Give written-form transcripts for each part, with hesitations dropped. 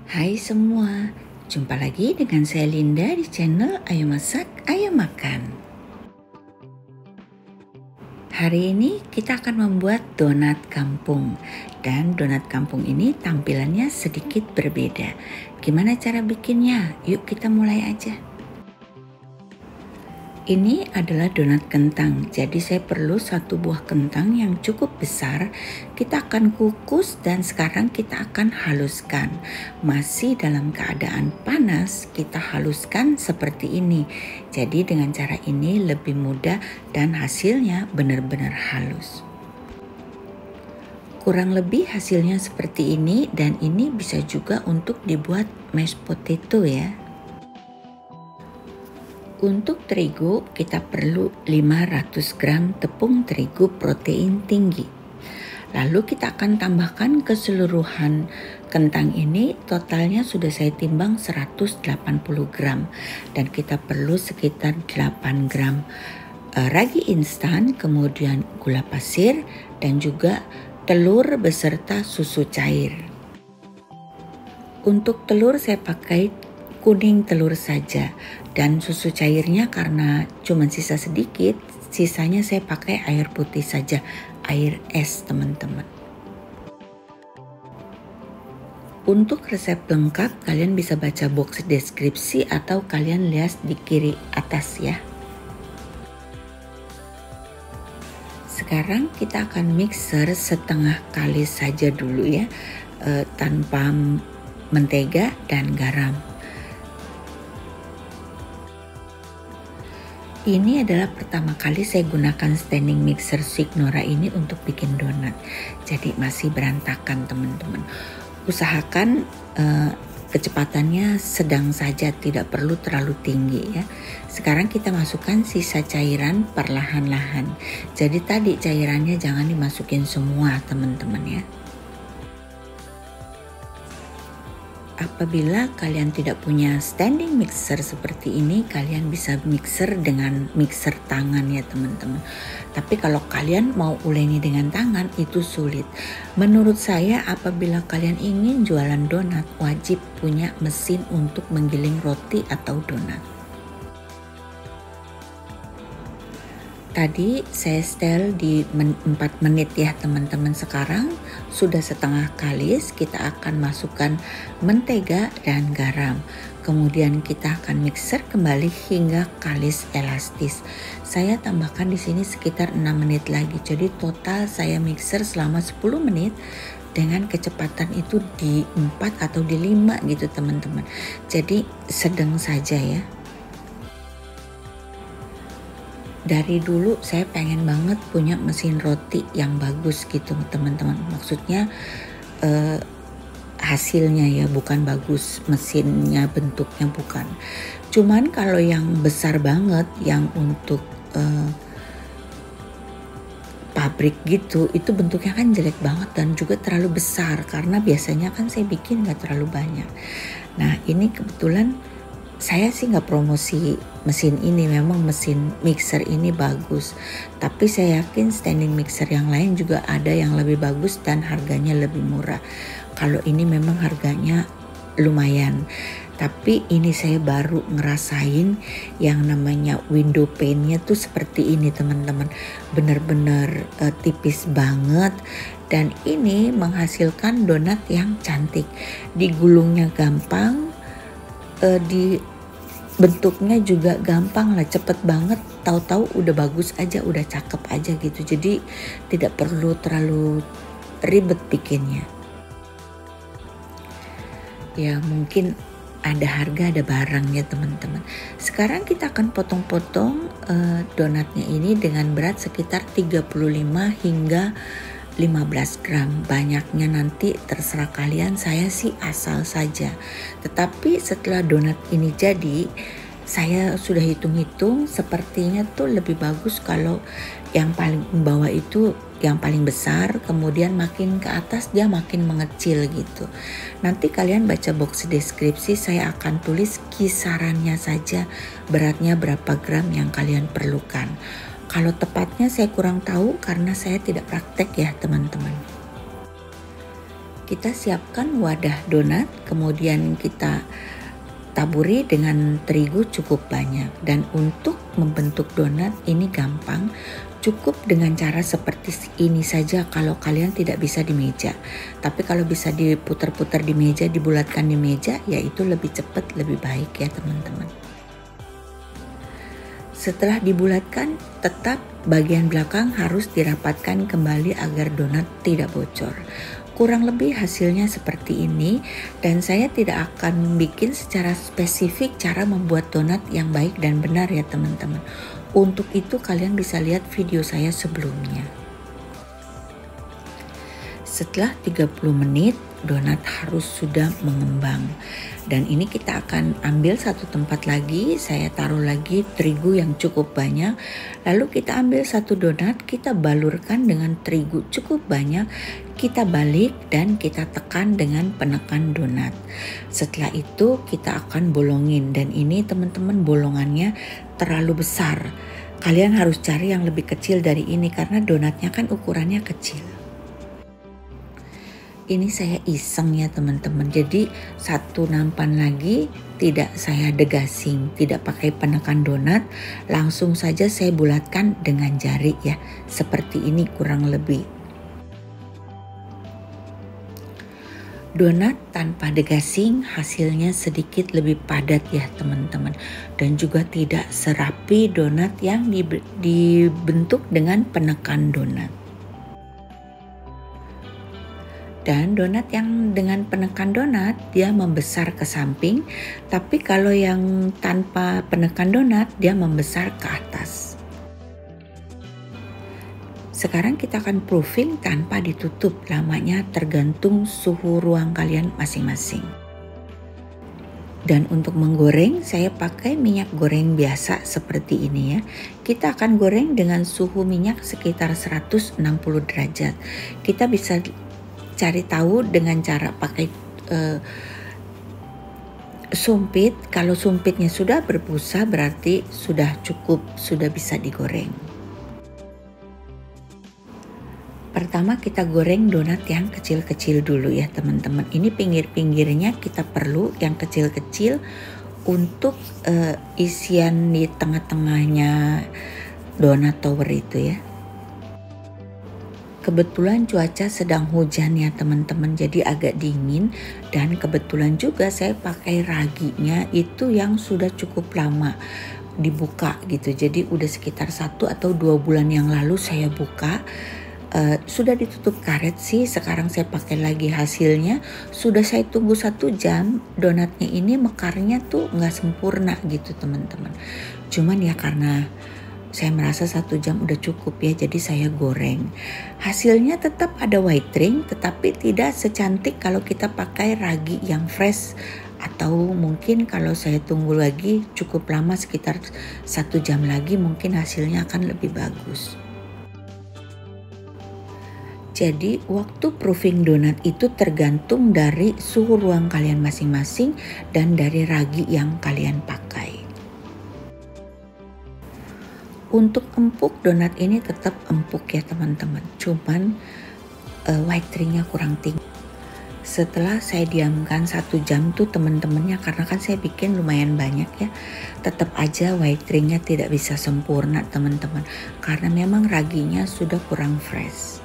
Hai semua, jumpa lagi dengan saya Linda di channel Ayo Masak, Ayo Makan. Hari ini kita akan membuat donat kampung. Dan donat kampung ini tampilannya sedikit berbeda. Gimana cara bikinnya? Yuk kita mulai aja. Ini adalah donat kentang, jadi saya perlu satu buah kentang yang cukup besar. Kita akan kukus dan sekarang kita akan haluskan. Masih dalam keadaan panas, kita haluskan seperti ini. Jadi dengan cara ini lebih mudah dan hasilnya benar-benar halus. Kurang lebih hasilnya seperti ini, dan ini bisa juga untuk dibuat mashed potato ya. Untuk terigu kita perlu 500 gram tepung terigu protein tinggi. Lalu kita akan tambahkan keseluruhan kentang ini, totalnya sudah saya timbang 180 gram. Dan kita perlu sekitar 8 gram ragi instan, kemudian gula pasir dan juga telur beserta susu cair. Untuk telur saya pakai kuning telur saja, dan susu cairnya karena cuma sisa sedikit, sisanya saya pakai air putih saja, air es teman-teman. Untuk resep lengkap kalian bisa baca box deskripsi atau kalian lihat di kiri atas ya. Sekarang kita akan mixer setengah kali saja dulu ya, tanpa mentega dan garam. Ini adalah pertama kali saya gunakan standing mixer Signora ini untuk bikin donat. Jadi masih berantakan teman-teman. Usahakan kecepatannya sedang saja, tidak perlu terlalu tinggi ya. Sekarang kita masukkan sisa cairan perlahan-lahan. Jadi tadi cairannya jangan dimasukin semua teman-teman ya. Apabila kalian tidak punya standing mixer seperti ini, kalian bisa mixer dengan mixer tangan ya teman-teman. Tapi kalau kalian mau uleni dengan tangan itu sulit. Menurut saya apabila kalian ingin jualan donat, wajib punya mesin untuk menggiling roti atau donat. Tadi saya setel di 4 menit ya teman-teman. Sekarang sudah setengah kalis, kita akan masukkan mentega dan garam. Kemudian kita akan mixer kembali hingga kalis elastis. Saya tambahkan di sini sekitar 6 menit lagi. Jadi total saya mixer selama 10 menit dengan kecepatan itu di 4 atau di 5 gitu teman-teman. Jadi sedang saja ya. Dari dulu saya pengen banget punya mesin roti yang bagus gitu teman-teman. Maksudnya hasilnya ya, bukan bagus mesinnya, bentuknya bukan. Cuman kalau yang besar banget, yang untuk pabrik gitu, itu bentuknya kan jelek banget dan juga terlalu besar. Karena biasanya kan saya bikin gak terlalu banyak. Nah ini kebetulan saya sih nggak promosi mesin ini, memang mesin mixer ini bagus. Tapi saya yakin standing mixer yang lain juga ada yang lebih bagus dan harganya lebih murah. Kalau ini memang harganya lumayan. Tapi ini saya baru ngerasain yang namanya window pane-nya tuh seperti ini teman-teman. Bener-bener tipis banget. Dan ini menghasilkan donat yang cantik. Digulungnya gampang. Di bentuknya juga gampang lah, cepet banget, tahu-tahu udah bagus aja, udah cakep aja gitu. Jadi tidak perlu terlalu ribet bikinnya. Ya mungkin ada harga ada barang ya teman-teman. Sekarang kita akan potong-potong donatnya ini dengan berat sekitar 35 hingga 15 gram. Banyaknya nanti terserah kalian, saya sih asal saja. Tetapi setelah donat ini jadi, saya sudah hitung-hitung sepertinya tuh lebih bagus kalau yang paling bawah itu yang paling besar, kemudian makin ke atas dia makin mengecil gitu. Nanti kalian baca box deskripsi, saya akan tulis kisarannya saja, beratnya berapa gram yang kalian perlukan. Kalau tepatnya saya kurang tahu karena saya tidak praktek ya teman-teman. Kita siapkan wadah donat, kemudian kita taburi dengan terigu cukup banyak. Dan untuk membentuk donat ini gampang, cukup dengan cara seperti ini saja kalau kalian tidak bisa di meja. Tapi kalau bisa diputar-putar di meja, dibulatkan di meja, ya itu lebih cepat, lebih baik ya teman-teman. Setelah dibulatkan, tetap bagian belakang harus dirapatkan kembali agar donat tidak bocor. Kurang lebih hasilnya seperti ini, dan saya tidak akan bikin secara spesifik cara membuat donat yang baik dan benar ya teman-teman. Untuk itu kalian bisa lihat video saya sebelumnya. Setelah 30 menit, donat harus sudah mengembang. Dan ini kita akan ambil satu tempat lagi, saya taruh lagi terigu yang cukup banyak. Lalu kita ambil satu donat, kita balurkan dengan terigu cukup banyak, kita balik dan kita tekan dengan penekan donat. Setelah itu kita akan bolongin, dan ini teman-teman bolongannya terlalu besar. Kalian harus cari yang lebih kecil dari ini karena donatnya kan ukurannya kecil. Ini saya iseng ya teman-teman, jadi satu nampan lagi tidak saya degasing, tidak pakai penekan donat, langsung saja saya bulatkan dengan jari ya, seperti ini kurang lebih. Donat tanpa degasing hasilnya sedikit lebih padat ya teman-teman, dan juga tidak serapi donat yang dibentuk dengan penekan donat. Dan donat yang dengan penekan donat dia membesar ke samping, tapi kalau yang tanpa penekan donat dia membesar ke atas. Sekarang kita akan proofing tanpa ditutup, lamanya tergantung suhu ruang kalian masing-masing. Dan untuk menggoreng saya pakai minyak goreng biasa seperti ini ya. Kita akan goreng dengan suhu minyak sekitar 160 derajat. Kita bisa cari tahu dengan cara pakai sumpit. Kalau sumpitnya sudah berbusa berarti sudah cukup, sudah bisa digoreng. Pertama kita goreng donat yang kecil-kecil dulu ya teman-teman. Ini pinggir-pinggirnya kita perlu yang kecil-kecil untuk isian di tengah-tengahnya donat tower itu ya. Kebetulan cuaca sedang hujan ya teman-teman, jadi agak dingin, dan kebetulan juga saya pakai raginya itu yang sudah cukup lama dibuka gitu. Jadi udah sekitar 1 atau 2 bulan yang lalu saya buka. Sudah ditutup karet sih, sekarang saya pakai lagi hasilnya. Sudah saya tunggu 1 jam, donatnya ini mekarnya tuh nggak sempurna gitu teman-teman. Cuman ya karena saya merasa 1 jam udah cukup ya, jadi saya goreng. Hasilnya tetap ada white ring, tetapi tidak secantik kalau kita pakai ragi yang fresh. Atau mungkin kalau saya tunggu lagi cukup lama, sekitar 1 jam lagi, mungkin hasilnya akan lebih bagus. Jadi waktu proofing donat itu tergantung dari suhu ruang kalian masing-masing dan dari ragi yang kalian pakai. Untuk empuk donat ini tetap empuk ya teman-teman, cuman white ringnya kurang tinggi. Setelah saya diamkan 1 jam tuh teman-temannya, karena kan saya bikin lumayan banyak ya, tetap aja white ringnya tidak bisa sempurna teman-teman, karena memang raginya sudah kurang fresh.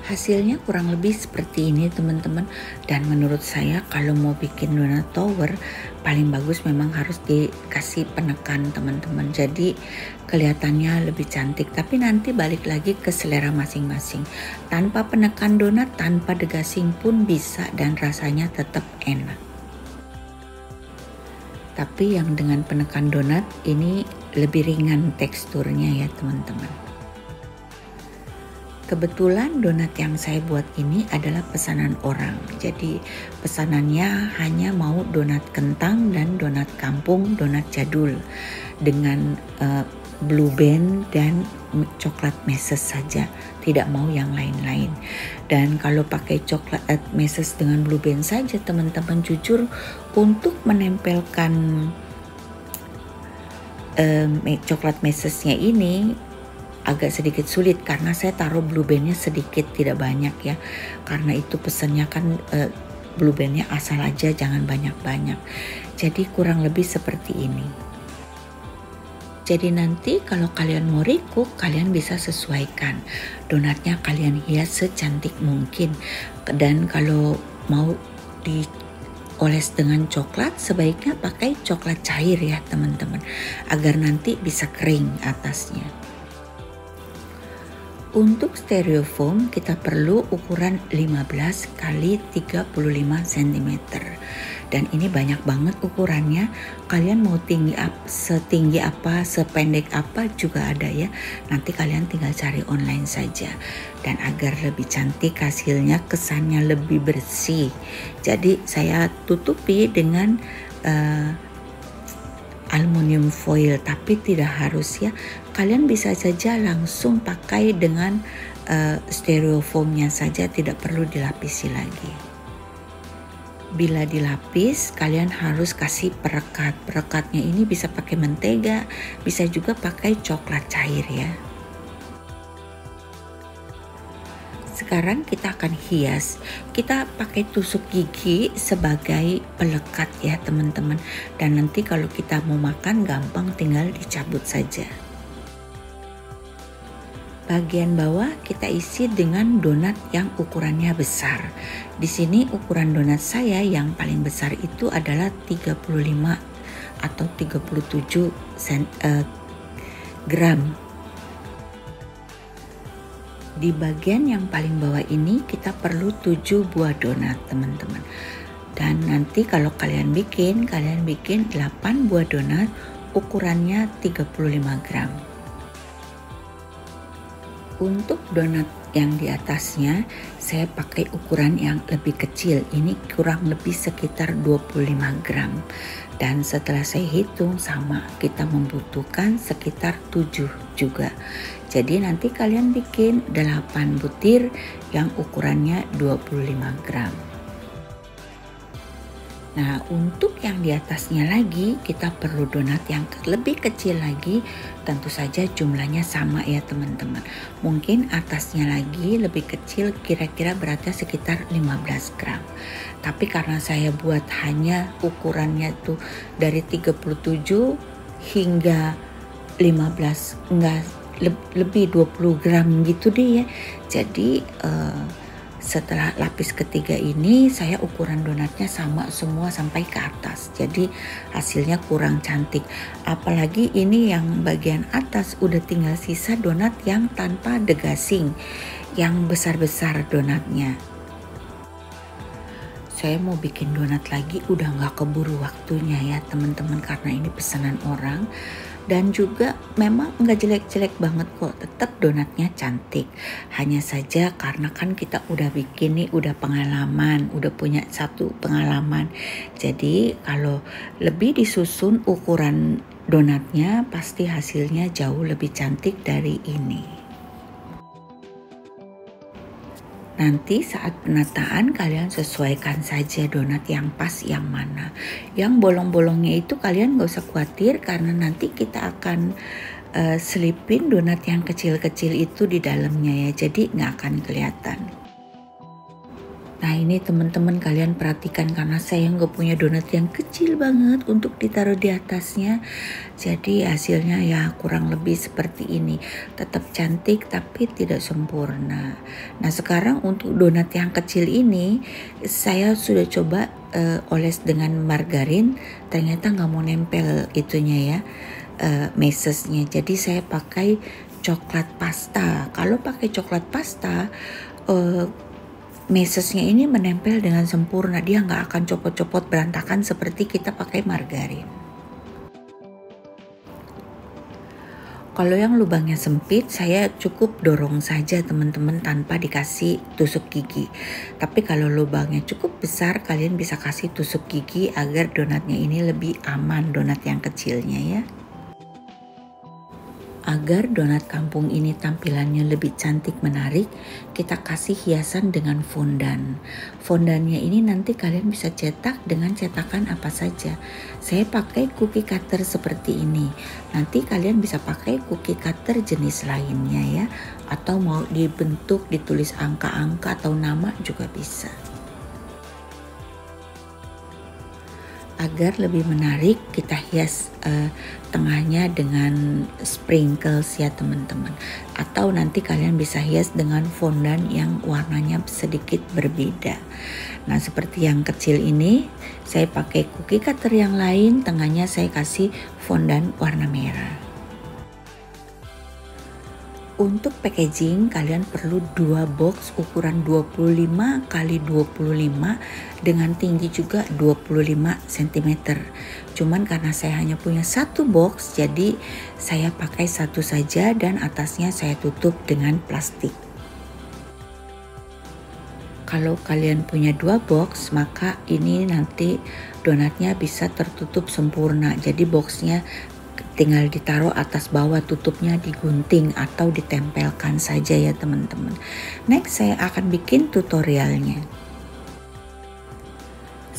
Hasilnya kurang lebih seperti ini teman-teman, dan menurut saya kalau mau bikin donat tower paling bagus memang harus dikasih penekan teman-teman, jadi kelihatannya lebih cantik. Tapi nanti balik lagi ke selera masing-masing, tanpa penekan donat, tanpa degasing pun bisa dan rasanya tetap enak. Tapi yang dengan penekan donat ini lebih ringan teksturnya ya teman-teman. Kebetulan donat yang saya buat ini adalah pesanan orang. Jadi pesanannya hanya mau donat kentang dan donat kampung, donat jadul dengan blue band dan coklat meses saja, tidak mau yang lain-lain. Dan kalau pakai coklat meses dengan blue band saja teman-teman, jujur untuk menempelkan coklat mesesnya ini agak sedikit sulit karena saya taruh blue bandnya sedikit, tidak banyak ya. Karena itu pesannya kan blue bandnya asal aja, jangan banyak-banyak. Jadi kurang lebih seperti ini. Jadi nanti kalau kalian mau recook, kalian bisa sesuaikan. Donatnya kalian hias secantik mungkin. Dan kalau mau dioles dengan coklat, sebaiknya pakai coklat cair ya teman-teman, agar nanti bisa kering atasnya. Untuk styrofoam kita perlu ukuran 15 kali 35 cm. Dan ini banyak banget ukurannya. Kalian mau setinggi apa, sependek apa juga ada ya. Nanti kalian tinggal cari online saja. Dan agar lebih cantik hasilnya, kesannya lebih bersih. Jadi saya tutupi dengan aluminium foil, tapi tidak harus ya. Kalian bisa saja langsung pakai dengan styrofoamnya saja, tidak perlu dilapisi lagi. Bila dilapis, kalian harus kasih perekat. Perekatnya ini bisa pakai mentega, bisa juga pakai coklat cair ya. Sekarang kita akan hias. Kita pakai tusuk gigi sebagai pelekat ya teman-teman. Dan nanti kalau kita mau makan gampang, tinggal dicabut saja. Bagian bawah kita isi dengan donat yang ukurannya besar. Di sini ukuran donat saya yang paling besar itu adalah 35 atau 37 gram. Di bagian yang paling bawah ini kita perlu 7 buah donat teman-teman. Dan nanti kalau kalian bikin 8 buah donat ukurannya 35 gram. Untuk donat yang di atasnya saya pakai ukuran yang lebih kecil. Ini kurang lebih sekitar 25 gram. Dan setelah saya hitung sama, kita membutuhkan sekitar 7 juga. Jadi nanti kalian bikin 8 butir yang ukurannya 25 gram. Nah, untuk yang di atasnya lagi kita perlu donat yang lebih kecil lagi. Tentu saja jumlahnya sama ya teman-teman. Mungkin atasnya lagi lebih kecil, kira-kira beratnya sekitar 15 gram. Tapi karena saya buat hanya ukurannya tuh dari 37 hingga 15, enggak lebih 20 gram gitu deh ya. Jadi setelah lapis ketiga ini saya ukuran donatnya sama semua sampai ke atas. Jadi hasilnya kurang cantik. Apalagi ini yang bagian atas udah tinggal sisa donat yang tanpa degasing, yang besar-besar donatnya. Saya mau bikin donat lagi, udah gak keburu waktunya ya teman-teman, karena ini pesanan orang. Dan juga memang nggak jelek-jelek banget kok, tetap donatnya cantik. Hanya saja karena kan kita udah bikin nih, udah pengalaman, udah punya satu pengalaman. Jadi kalau lebih disusun ukuran donatnya, pasti hasilnya jauh lebih cantik dari ini. Nanti saat penataan kalian sesuaikan saja donat yang pas yang mana. Yang bolong-bolongnya itu kalian gak usah khawatir, karena nanti kita akan selipin donat yang kecil-kecil itu di dalamnya ya. Jadi gak akan kelihatan. Nah ini teman-teman kalian perhatikan, karena saya nggak punya donat yang kecil banget untuk ditaruh di atasnya. Jadi hasilnya ya kurang lebih seperti ini. Tetap cantik tapi tidak sempurna. Nah sekarang untuk donat yang kecil ini saya sudah coba oles dengan margarin. Ternyata nggak mau nempel itunya ya, mesesnya. Jadi saya pakai coklat pasta. Kalau pakai coklat pasta mesesnya ini menempel dengan sempurna, dia nggak akan copot-copot berantakan seperti kita pakai margarin. Kalau yang lubangnya sempit, saya cukup dorong saja teman-teman tanpa dikasih tusuk gigi. Tapi kalau lubangnya cukup besar, kalian bisa kasih tusuk gigi agar donatnya ini lebih aman, donat yang kecilnya ya. Agar donat kampung ini tampilannya lebih cantik menarik, kita kasih hiasan dengan fondan. Fondannya ini nanti kalian bisa cetak dengan cetakan apa saja. Saya pakai cookie cutter seperti ini. Nanti kalian bisa pakai cookie cutter jenis lainnya ya. Atau mau dibentuk, ditulis angka-angka atau nama juga bisa. Agar lebih menarik, kita hias tengahnya dengan sprinkles ya teman-teman. Atau nanti kalian bisa hias dengan fondan yang warnanya sedikit berbeda. Nah seperti yang kecil ini, saya pakai cookie cutter yang lain, tengahnya saya kasih fondan warna merah. Untuk packaging kalian perlu 2 box ukuran 25 x 25 dengan tinggi juga 25 cm. Cuman karena saya hanya punya 1 box, jadi saya pakai 1 saja dan atasnya saya tutup dengan plastik. Kalau kalian punya 2 box, maka ini nanti donatnya bisa tertutup sempurna. Jadi boxnya tinggal ditaruh atas bawah, tutupnya digunting atau ditempelkan saja ya teman-teman. Next saya akan bikin tutorialnya.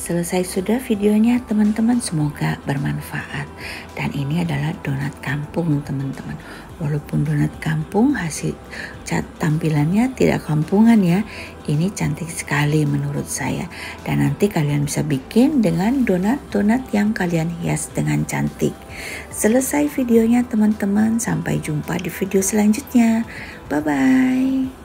Selesai sudah videonya teman-teman, semoga bermanfaat. Dan ini adalah donat kampung teman-teman. Walaupun donat kampung hasil tampilannya tidak kampungan ya. Ini cantik sekali menurut saya. Dan nanti kalian bisa bikin dengan donat-donat yang kalian hias dengan cantik. Selesai videonya teman-teman, sampai jumpa di video selanjutnya. Bye-bye.